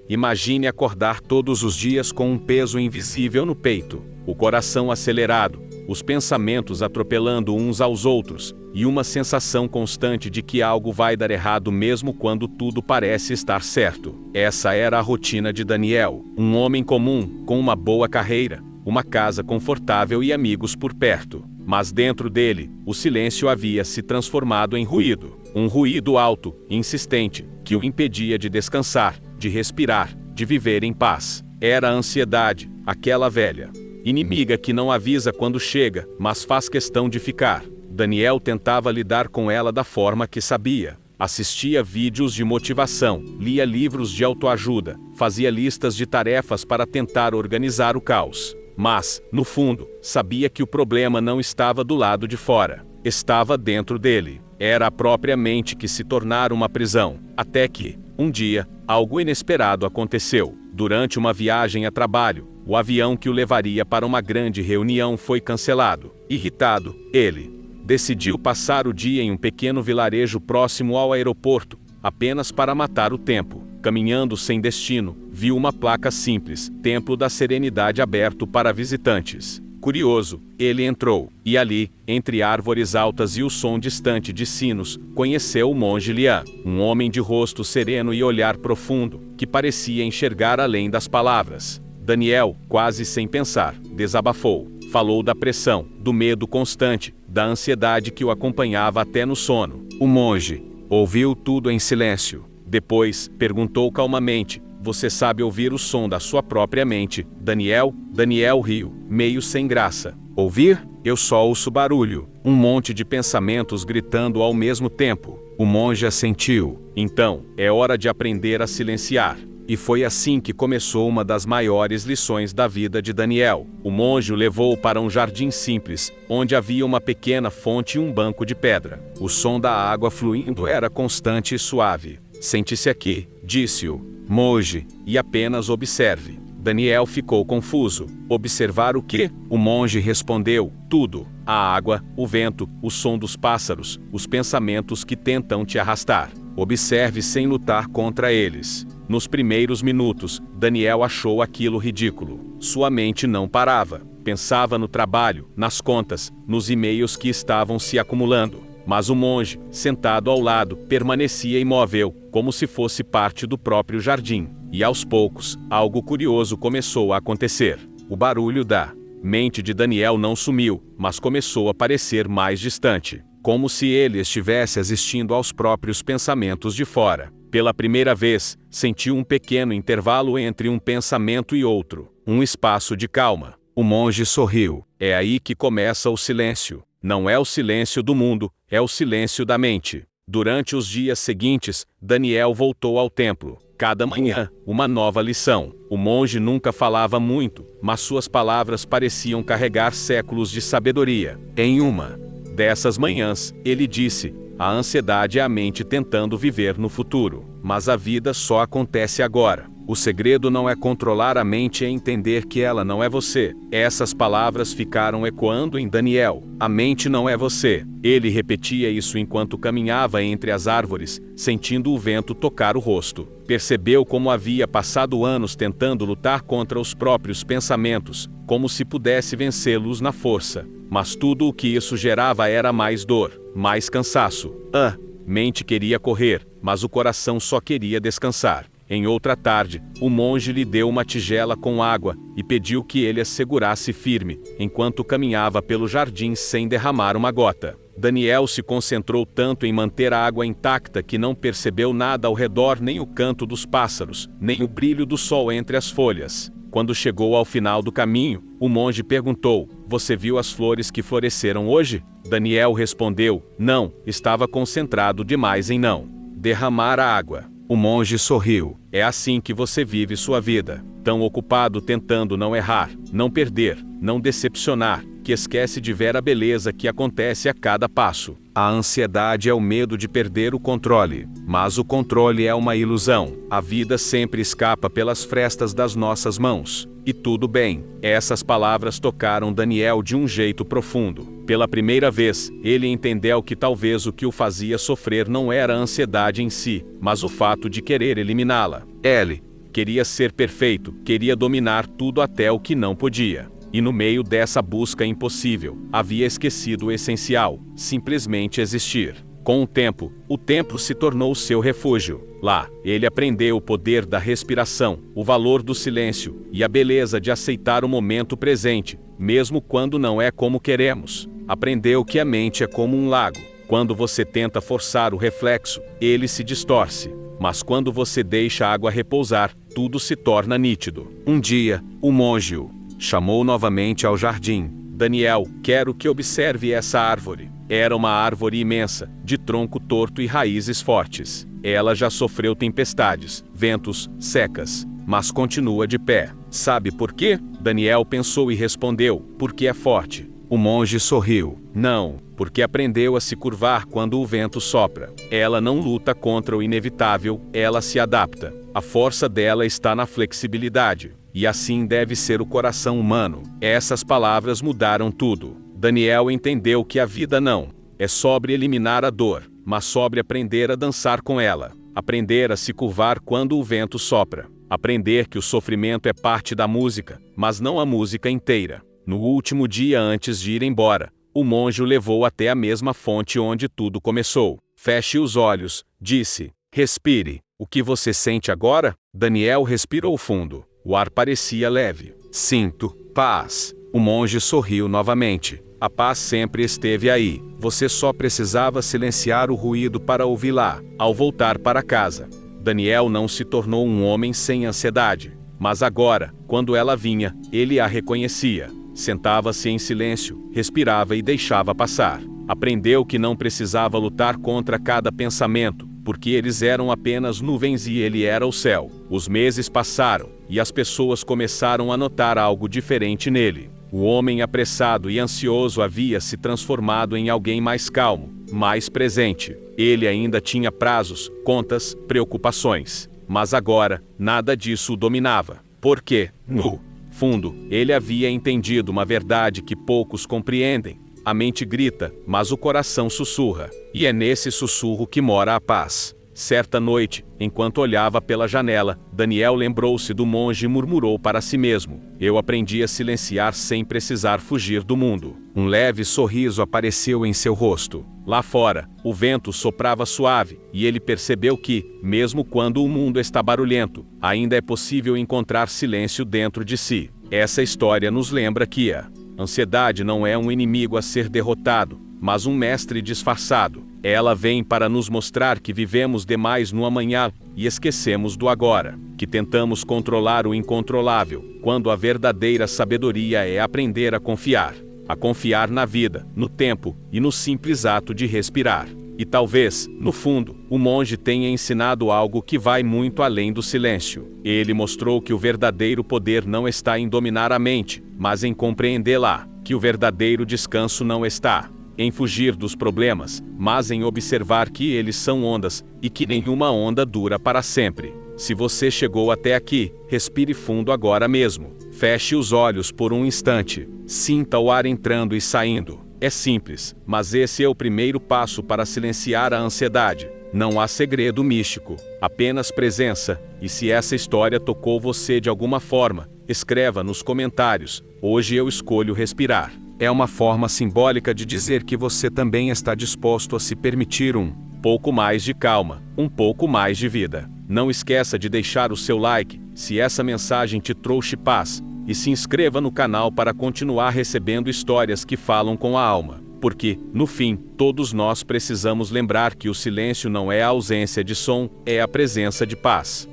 Imagine acordar todos os dias com um peso invisível no peito, o coração acelerado, os pensamentos atropelando uns aos outros, e uma sensação constante de que algo vai dar errado mesmo quando tudo parece estar certo. Essa era a rotina de Daniel, um homem comum, com uma boa carreira, uma casa confortável e amigos por perto. Mas dentro dele, o silêncio havia se transformado em ruído. Um ruído alto, insistente, que o impedia de descansar, de respirar, de viver em paz. Era a ansiedade, aquela velha inimiga que não avisa quando chega, mas faz questão de ficar. Daniel tentava lidar com ela da forma que sabia. Assistia vídeos de motivação, lia livros de autoajuda, fazia listas de tarefas para tentar organizar o caos. Mas, no fundo, sabia que o problema não estava do lado de fora. Estava dentro dele. Era a própria mente que se tornara uma prisão. Até que, um dia, algo inesperado aconteceu. Durante uma viagem a trabalho, o avião que o levaria para uma grande reunião foi cancelado. Irritado, ele decidiu passar o dia em um pequeno vilarejo próximo ao aeroporto, apenas para matar o tempo. Caminhando sem destino, viu uma placa simples, Templo da Serenidade aberto para visitantes. Curioso, ele entrou, e ali, entre árvores altas e o som distante de sinos, conheceu o monge Lian, um homem de rosto sereno e olhar profundo, que parecia enxergar além das palavras. Daniel, quase sem pensar, desabafou. Falou da pressão, do medo constante, da ansiedade que o acompanhava até no sono. O monge ouviu tudo em silêncio. Depois, perguntou calmamente: "Você sabe ouvir o som da sua própria mente, Daniel?" Daniel riu, meio sem graça. "Ouvir? Eu só ouço barulho, um monte de pensamentos gritando ao mesmo tempo." O monge assentiu. "Então, é hora de aprender a silenciar." E foi assim que começou uma das maiores lições da vida de Daniel. O monge o levou para um jardim simples, onde havia uma pequena fonte e um banco de pedra. O som da água fluindo era constante e suave. "Sente-se aqui", disse o monge, "e apenas observe." Daniel ficou confuso. "Observar o quê?" O monge respondeu: "Tudo. A água, o vento, o som dos pássaros, os pensamentos que tentam te arrastar. Observe sem lutar contra eles." Nos primeiros minutos, Daniel achou aquilo ridículo. Sua mente não parava. Pensava no trabalho, nas contas, nos e-mails que estavam se acumulando. Mas o monge, sentado ao lado, permanecia imóvel, como se fosse parte do próprio jardim. E aos poucos, algo curioso começou a acontecer. O barulho da mente de Daniel não sumiu, mas começou a parecer mais distante, como se ele estivesse assistindo aos próprios pensamentos de fora. Pela primeira vez, sentiu um pequeno intervalo entre um pensamento e outro, um espaço de calma. O monge sorriu. "É aí que começa o silêncio. Não é o silêncio do mundo, é o silêncio da mente." Durante os dias seguintes, Daniel voltou ao templo. Cada manhã, uma nova lição. O monge nunca falava muito, mas suas palavras pareciam carregar séculos de sabedoria. Em uma dessas manhãs, ele disse: "A ansiedade é a mente tentando viver no futuro, mas a vida só acontece agora. O segredo não é controlar a mente, é entender que ela não é você." Essas palavras ficaram ecoando em Daniel. "A mente não é você." Ele repetia isso enquanto caminhava entre as árvores, sentindo o vento tocar o rosto. Percebeu como havia passado anos tentando lutar contra os próprios pensamentos, como se pudesse vencê-los na força. Mas tudo o que isso gerava era mais dor, mais cansaço. A mente queria correr, mas o coração só queria descansar. Em outra tarde, o monge lhe deu uma tigela com água e pediu que ele a segurasse firme, enquanto caminhava pelo jardim sem derramar uma gota. Daniel se concentrou tanto em manter a água intacta que não percebeu nada ao redor, nem o canto dos pássaros, nem o brilho do sol entre as folhas. Quando chegou ao final do caminho, o monge perguntou: "Você viu as flores que floresceram hoje?" Daniel respondeu: "Não, estava concentrado demais em não derramar a água." O monge sorriu. "É assim que você vive sua vida, tão ocupado tentando não errar, não perder, não decepcionar, que esquece de ver a beleza que acontece a cada passo." A ansiedade é o medo de perder o controle, mas o controle é uma ilusão. A vida sempre escapa pelas frestas das nossas mãos. E tudo bem. Essas palavras tocaram Daniel de um jeito profundo. Pela primeira vez, ele entendeu que talvez o que o fazia sofrer não era a ansiedade em si, mas o fato de querer eliminá-la. Ele queria ser perfeito, queria dominar tudo até o que não podia. E no meio dessa busca impossível, havia esquecido o essencial: simplesmente existir. Com o tempo se tornou seu refúgio. Lá, ele aprendeu o poder da respiração, o valor do silêncio e a beleza de aceitar o momento presente, mesmo quando não é como queremos. Aprendeu que a mente é como um lago. Quando você tenta forçar o reflexo, ele se distorce. Mas quando você deixa a água repousar, tudo se torna nítido. Um dia, o monge o chamou novamente ao jardim. Daniel, quero que observe essa árvore. Era uma árvore imensa, de tronco torto e raízes fortes. Ela já sofreu tempestades, ventos, secas, mas continua de pé. Sabe por quê? Daniel pensou e respondeu: porque é forte. O monge sorriu. Não, porque aprendeu a se curvar quando o vento sopra. Ela não luta contra o inevitável, ela se adapta. A força dela está na flexibilidade. E assim deve ser o coração humano. Essas palavras mudaram tudo. Daniel entendeu que a vida não é sobre eliminar a dor, mas sobre aprender a dançar com ela. Aprender a se curvar quando o vento sopra. Aprender que o sofrimento é parte da música, mas não a música inteira. No último dia antes de ir embora, o monge o levou até a mesma fonte onde tudo começou. Feche os olhos, disse. Respire. O que você sente agora? Daniel respirou fundo. O ar parecia leve. Sinto paz. O monge sorriu novamente. A paz sempre esteve aí. Você só precisava silenciar o ruído para ouvi-la. Ao voltar para casa, Daniel não se tornou um homem sem ansiedade. Mas agora, quando ela vinha, ele a reconhecia. Sentava-se em silêncio, respirava e deixava passar. Aprendeu que não precisava lutar contra cada pensamento, porque eles eram apenas nuvens e ele era o céu. Os meses passaram, e as pessoas começaram a notar algo diferente nele. O homem apressado e ansioso havia se transformado em alguém mais calmo, mais presente. Ele ainda tinha prazos, contas, preocupações. Mas agora, nada disso o dominava. Porque, no fundo, ele havia entendido uma verdade que poucos compreendem. A mente grita, mas o coração sussurra. E é nesse sussurro que mora a paz. Certa noite, enquanto olhava pela janela, Daniel lembrou-se do monge e murmurou para si mesmo: eu aprendi a silenciar sem precisar fugir do mundo. Um leve sorriso apareceu em seu rosto. Lá fora, o vento soprava suave, e ele percebeu que, mesmo quando o mundo está barulhento, ainda é possível encontrar silêncio dentro de si. Essa história nos lembra que a ansiedade não é um inimigo a ser derrotado, mas um mestre disfarçado. Ela vem para nos mostrar que vivemos demais no amanhã e esquecemos do agora, que tentamos controlar o incontrolável, quando a verdadeira sabedoria é aprender a confiar na vida, no tempo e no simples ato de respirar. E talvez, no fundo, o monge tenha ensinado algo que vai muito além do silêncio. Ele mostrou que o verdadeiro poder não está em dominar a mente, mas em compreendê-la, que o verdadeiro descanso não está em fugir dos problemas, mas em observar que eles são ondas, e que nenhuma onda dura para sempre. Se você chegou até aqui, respire fundo agora mesmo. Feche os olhos por um instante. Sinta o ar entrando e saindo. É simples, mas esse é o primeiro passo para silenciar a ansiedade. Não há segredo místico, apenas presença. E se essa história tocou você de alguma forma, escreva nos comentários: hoje eu escolho respirar. É uma forma simbólica de dizer que você também está disposto a se permitir um pouco mais de calma, um pouco mais de vida. Não esqueça de deixar o seu like, se essa mensagem te trouxe paz, e se inscreva no canal para continuar recebendo histórias que falam com a alma. Porque, no fim, todos nós precisamos lembrar que o silêncio não é a ausência de som, é a presença de paz.